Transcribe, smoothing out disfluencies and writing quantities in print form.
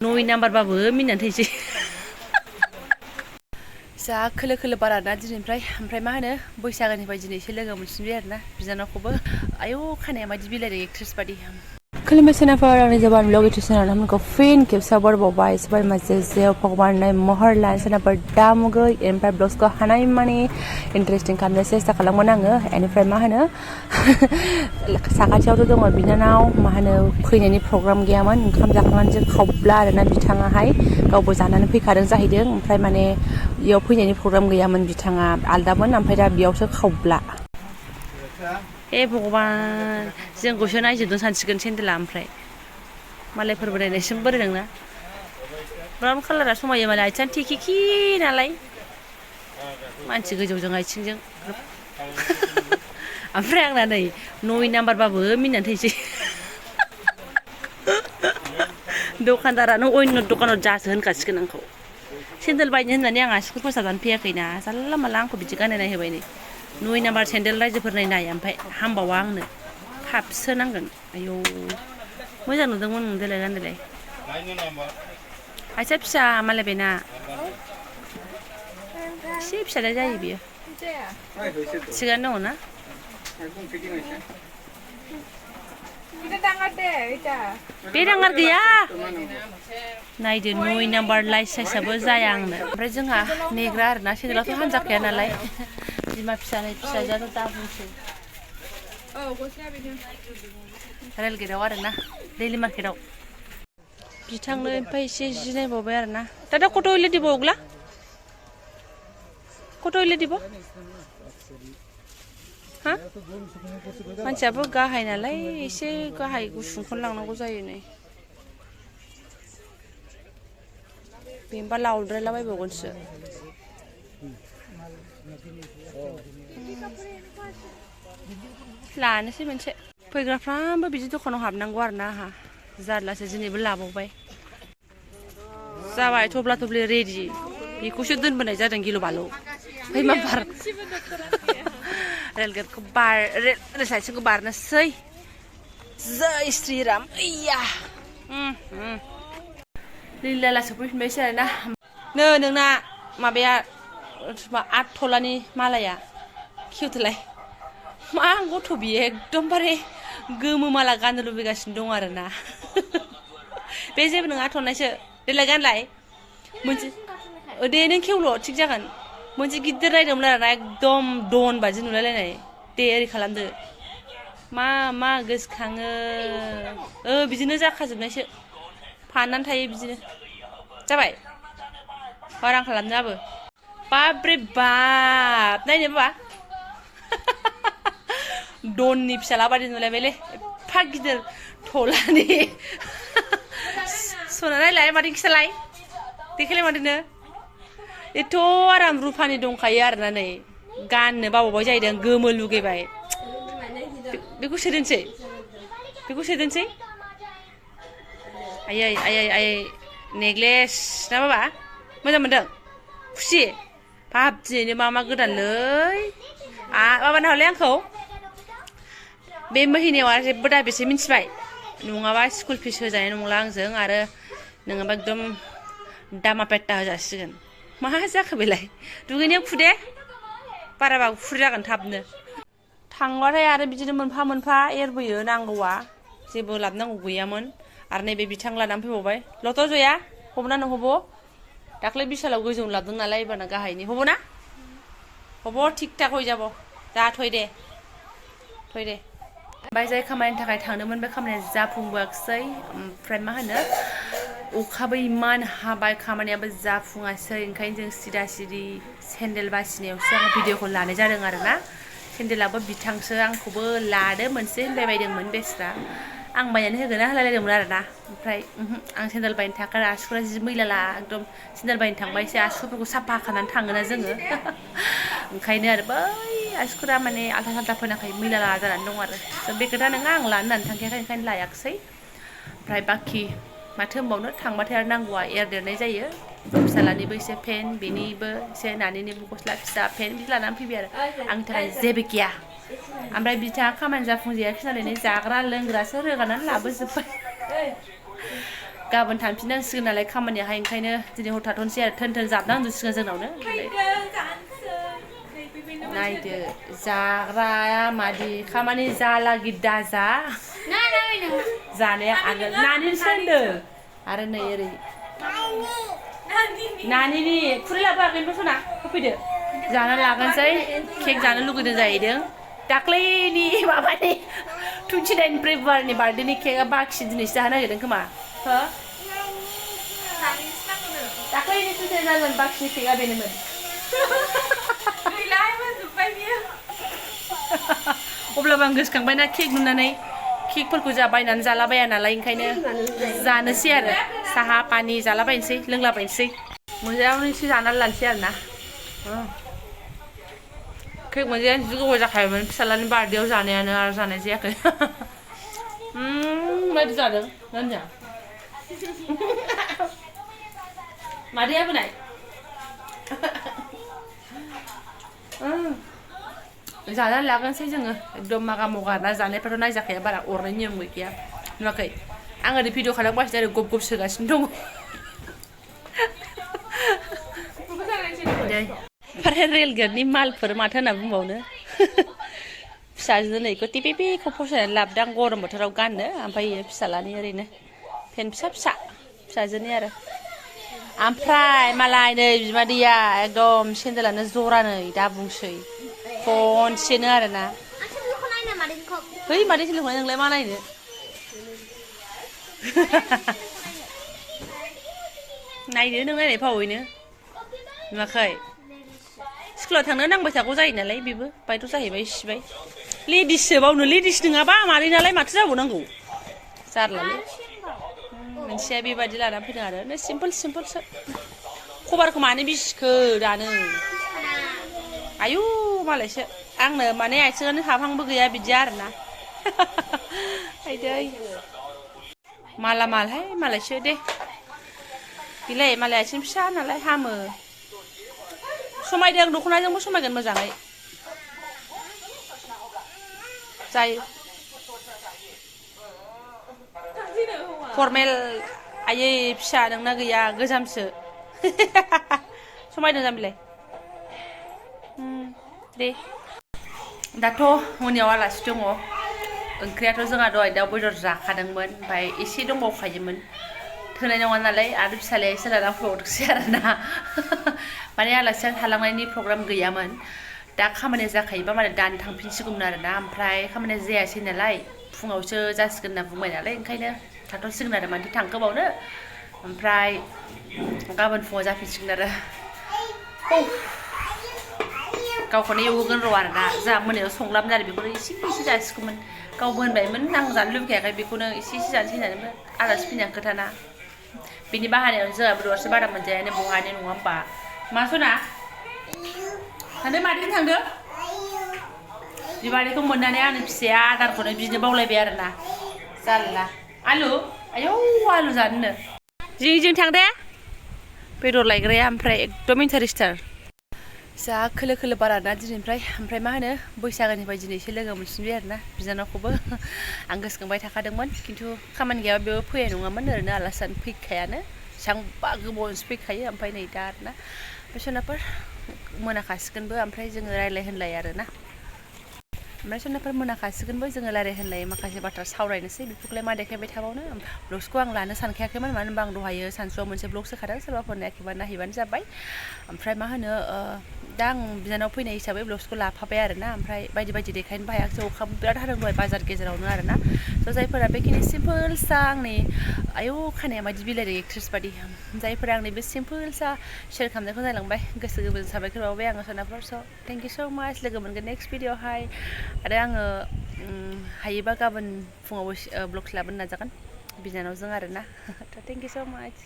9 नाम्बारबाबो मिनिनानै थैसै जा खोलो खोलो बारा ना दिनैनिफ्राय ओमफ्राय मा होनो बैसागोनिफ्राय दिनै एसे लोगो मोनफिनबाय आरोना बिनानावखौबो आयौ खानाया मादि बिलाइदों एक्ट्रेस बादि खुलुमबाय आंनि जबानब्लग इउटुब चेनेल हमखौ फिन खेबसेयाव बरबावबाय सबाय माजे जेव भगवान महर लान सोनाफोर दामुगै ओमफ्राय ब्लग्सखौ हानाय मानि इन्टारेस्टिं खालामनो सेस्था खालामगोन आङो बेनिफ्राय मा होनो साखाथियावथ' दङ बिनानाव मा होनो फैनायनि प्रग्राम गैयामोन ओंखाम जाखांनानैसो खावब्ला आरोना बिथाङाहाय गावबो जानानै फैखादों जाहैदों ओमफ्राय माने बेयाव फैनायनि प्रग्राम गैयामोन बिथाङा आलदामोन ओमफ्राय दा बेयावसो खावब्ला हे भगवान जोंखौसो नायजोबदों सानसिगोन सेन्देला ओमफ्राय मालायफोरबो नायनायसिम बोरै नोंना ब्राउन कालारा समायो मालाय आथिङानो टेकिखि नालाय मानसि गोजौजों आथिंजों ओमफ्राय आंना नै 9 नाम्बारबाबो मिनिनानै थैसै दखानदारानो अयन' दखानाव जासो होनखासिगोन आंखौ सेन्देल बायनो होननानै आं आसिखौ फोसाबनानै फैयाखैना जानला माला आंखौ बिदि गानहोनाय होबाय नै 9 नाम्बार सेन्देल रायजोफोरनि नाय ओमफ्राय हामबावा आंनो थाबसो नांगोन आयौ मोजां नुदोंमोन देलाय गानदोलाय आथिङा फिसा मालाय बेना एसे फिसालाय जायो बियो थिगानो दङ ना बे दाङार गैया नायदो 9 नाम्बार लाइट साइजआबो जाया आंनो ओमफ्राय जोंहा नेग्रा आरोना सेन्देलाथ' हानजाखाया नालाय बिमा फिसानि फिसाजोआथ' दा बुंसै रेलगेटआव आरोना दैलि मार्केटआव बिथांनो ओमफ्राय एसे जि नायबावबाय आरोना दादा कत हইলে দিব ওগুলা कत हইলে দিব हा मानसियाबो गाहाय नालाय एसे गाहाय गुसुंखौनो लांनांगौ जायो नै बेनोबा लावद्रायलाबायबावगोनसो लानोसै मोनसे फैग्राफ्राबो बिदि दखानाव हाबनांगौ आरोना आहा जारलासो दिनैबो लाबावबाय जाबाय थब्ला थब्लि रेडि बेखौसो दोनबोनाय जादों गिलु बालु फै मा बार रेलगेटखौ रेल साइडखौ बारनोसै जय श्रीराम ओइया लिलाला सफैफिनबायसै आरोना नो नोंना माबाया 8 थलानि मालाया खेवथोलाय मा गथ' बियो एकदमबारे गोमो माला गाननो लुबैगासिनो दं आरोना बे जेबो नङा थननायसो देलाय गानलाय मोनसे दे नों खेवल' थिग जागोन मोनसे गिदिर नायदोंमोन आरोना एकदम दन बादि नुलायलायनाय दे ओरै खालामदो मा गोसोखाङो बिदिनो जाखाजोबनायसो फाननानै थायो बिदिनो जाबाय बारा खालामनाबो बाब्रे बाब नायनो बाबा दननि फिसाला बादि नुलायबायलै एफा गिदिर थलानि सना नायलाय माथो खिथालाय देखायलाय माथोनो एथ' आराम रुफानि दंखायो आरोना नै गाननो बावबाय जाहैदों गोमो लुगैबाय बेखौ सोदोनसै आयै नेक्लेस ना बाबा मोजां मोनदों खुसि बाब दिनैनो मा गोदानलै माबाना हरलाय आंखौ बे महिनायाव आरो जेबो दाबिसो मिन्थिबाय नङाबा स्कुल फिस होजानाय नंला आंजों आरो नङाबा एकदम दामा पेट्टा होजासिगोन मा जाखो बेलाय दुगैनायाव खुदे बाराबा गुफुर जागोन थाबनो थांबाथाय आरो बिदिनो मोनफा मोनफा एरबोयो नांगौआ जेबो लाबनांगौ गैयामोन आरो नैबे बिथां लानानै फैबावबाय लथ' जया हबना नों हब दाख्लै बिशालाव गोजौनो लाबोदों नालाय एबारना गाहायनि हबना हब थिक थाक हয়ে যাব दा थय दे ओमफ्राय जाय खामानिनि थाखाय थांदोंमोन बे खामानिया जाफुंबोआखिसै ओमफ्राय मा होनो अखाबो इमान हाबाय खामानियाबो जाफुङासै ओंखायनो जों सिदा सिदि सेन्देल बासिनायावसो आं भिडिअखौ लानाय जादों आरोना सेन्देलाबो बिथांसो आंखौबो लादो मोनसे होनबायबायदोंमोन बेस्रा आं बायनानै होगोन ना होलायलायदोंमोन आरोना ओमफ्राय आं सेन्देल बायनो थाखाय आसुगुरा जि मैलाला एकदम सेन्देल बायनो थांबा एसे आसुगुरफोरखौ साफा खालामनानै थाङोना जोङो ओंखायनो आरो बै आसुगुरा माने आल्था साल्था फोनाखाय मैला जानानै दं आरो बे खोथा नङा आं लानो होननानै थांखायाखै ओंखायनो लायाखिसै ओमफ्राय बाखि माथो होनबावनो थांबाथाय आरो नांगौआ एरदेरनाय जायो फिसालानिबो एसे पेन्ट बेनिबो एसे नानिनिबो गस्ला फिसा पेन्ट बिदि लानानै फैबाय आरो आंनि थाखाय जेबो गैया ओमफ्राय बिथाङा खामानि जाफुंजायाखै नालाय जाग्रा लोंग्रासो रोगानानै लाबोजोब्बाय गाबोन थांफिननांसिगोन नालाय खामानियाहाय ओंखायनो दिनै हर थाथ'नोसै आरो थोन जाबना उन्दुसिगोन जोंनावनो नायदो जाग्राया मादि खामानि जाला गिद्दा जा जानाया आगोल नानिसो होनदों आरो नै ओरै नानिनि खुरै लाबोआखैनोथ' सना होफैदो जाना लागोनसै केक जानो लुगैदों जाहैदों दाख्लैनि माबानि 29 फेब्रुवारिनि बार्थडेनि केकआ बाखि दिनैसो जानो नागिरदों खोमा हो दाख्लैनि 29 जागोन बाखिनि केकआ बेनोमोन अब्लाबो आं गोसोखांबायना केक नुनानै केकफोरखौ जा बायनानै जालाबाया नालाय ओंखायनो जानोसै आरो साहा पानि जालाबायनोसै लोंलाबायनोसै मोजाङै एसे जानानै लानोसै आरोना केक मोनजायानो जि गोबाव जाखायोमोन फिसालानि बार्थडेआव जानायानो आरो जानाय जायाखै माबायदि जादों नानिया मादैया बोनाय जानानै लागोनसै जोङो एकदम मागा मगा ना जानायफ्राथ' नायजाखाया बारा अरनाय नियम गैखाया नुवाखै आं ओरै भिडिअ खालामगासिनो आरो गब गब सोगासिनो दङ ओमफ्राय रेलगारनि मालफोर माथो होनना बुंबावनो फिसाजोनो इखौ टिपिपिखौ फसायनानै लाबोदां गरम बोथोराव गाननो ओमफ्राय फिसालानि ओरैनो पेन फिसा फिसा फिसाजोनि आरो ओमफ्राय मालाय नै बिमादैया एकदम सेन्देलानो जरानै दा बुंसै खनसेनो आरोना है मादै सेन्देलखौलाय नोंलाय मा नायनो नायदो नों नायनाय फावैनो नुवाखै स्कुलाव थांनो नांबाय थागौ जायो नालाय बेबो बायद' जाहैबाय सिबाय लेडिससो बावनो लेडिस नङाबा मादै नालाय माथो जाबावनांगौ जारलालै मोनसेया बेबायदि लानानै फैदों आरो नो सिम्पोल सिम्पोलसो खबारखौ मानो बिसिखो दानो आयु मालायसो आंनो माने आथिङानो हाबहांबो गैया बिदि आरोना आयदै माला मालहाय मालायसो दे बिलाय मालाय आथिं फिसा नालाय हामो समायदों दख'नाजोंबो समायगोन मोजाङै जायो फरमेल आयै फिसा नोंना गैया गोजामसो समायदों जामबिलाय दे दाथ' मोनायाव आलासि दङ ओंख्रियाथ' जोंहा दहाय दाउ बेदर जाखादोंमोन ओमफ्राय एसे दंबावखायोमोन थोनाय नङा नालाय आरो फिसालाया एसे लाना फैबावदोंसै आरोना माने आलासिया थालांनायनि प्रग्राम गैयामोन दा खामानिया जाखायोबा माने दानो थांफिनसिगौमोन आरोना ओमफ्राय खामानिया जायासै नालाय फुङावसो जासिगोन होनना बुंबाय नालाय ओंखायनो थाथ'सिगोन आरो मानोथो थांखोबावनो ओमफ्राय गाबोन फुङाव जाफिनसिगोन आरो गावखौनो एवहोगोन र' आरोना जा मोनायाव संलाबोन आरो बेखौनो एसे एसे जासिगौमोन गावबो होनबायमोन आं जानो लुबैखायाखै बेखौनो एसे एसे जानोसै होननानै आलासि फैनायनि खोथाना बिनि बाहानायावनो जोंहा बेदरसो बारा मोनजायानो बहानि नङा होमबा मा सना थांदो मादैजों थांदो बिमादैखौ मोननानै आंनि फिसाया आदारखौनो बिनो बावलायबाय आरोना जारला आलु आयौ आलु जानोनो जिं थां दे बेदर लायग्राया ओमफ्राय एकदम इन्टारेस्टार जा खोलो खोलो बाराना दिनैनिफ्राय ओमफ्राय मा होनो बैसागोनिफ्राय दिनैसो लोगो मोनफिनबाय आरोना बिनानावखौबो आं गोसोखांबाय थाखादोंमोन खिन्थु खामानि गैयाबा बेबो फैनाय नङामोन ओरैनो आलासि जानो फैखायानो बेसेबांबा गोबावजोंसो फैखायो ओमफ्राय नै दा आरोना ओमफ्राय सनाफोर मोनाखासिगोनबो ओमफ्राय जोङो रायलाय होनलाय आरोना ओमफ्राय सनाफोर मोनाखासिगोनबो जोङो रायलाय होनलाय माखासे बाथ्रा सावरायनोसै बेफोरखौलाय मा देखायबाय थाबावनो ब्लग्सखौ आं लानो सानखायाखैमोन मानो होनबा आं दहायो सानसुआव मोनसे ब्लग सोखादों सोरबाफोर नायाखैबा नायहैबानो जाबाय ओमफ्राय मा होनो दा आं बिनानाव फैनाय हिसाबै ब्लग्सखौ लाफाबाय आरोना ओमफ्राय बायदि बायदि देखायनोबो हायाखिसै अखा बिराद हादों दहाय बाजार गेजेरावनो आरोना स' जायफोरा बेखिनि सिम्पोल सा आंनि आयौ खानाया मायदि बिलाइदों एक्ट्रेस बादि जायफोरा आंनि बे सिम्पोल सा शेयार खालामनायखौ नायलांबाय गोसो गोरबोजों साबायखर बावबाय आङो सनाफोर स' थेंक इउ स' माच लोगो मोनगोन नेक्स्ट भिडिअ'आवहाय आरो आङो हायोबा गाबोन फुङाव ब्लग्स लाबोनो नाजागोन बिनानावजों आरोना थ' थेंक इउ स' माच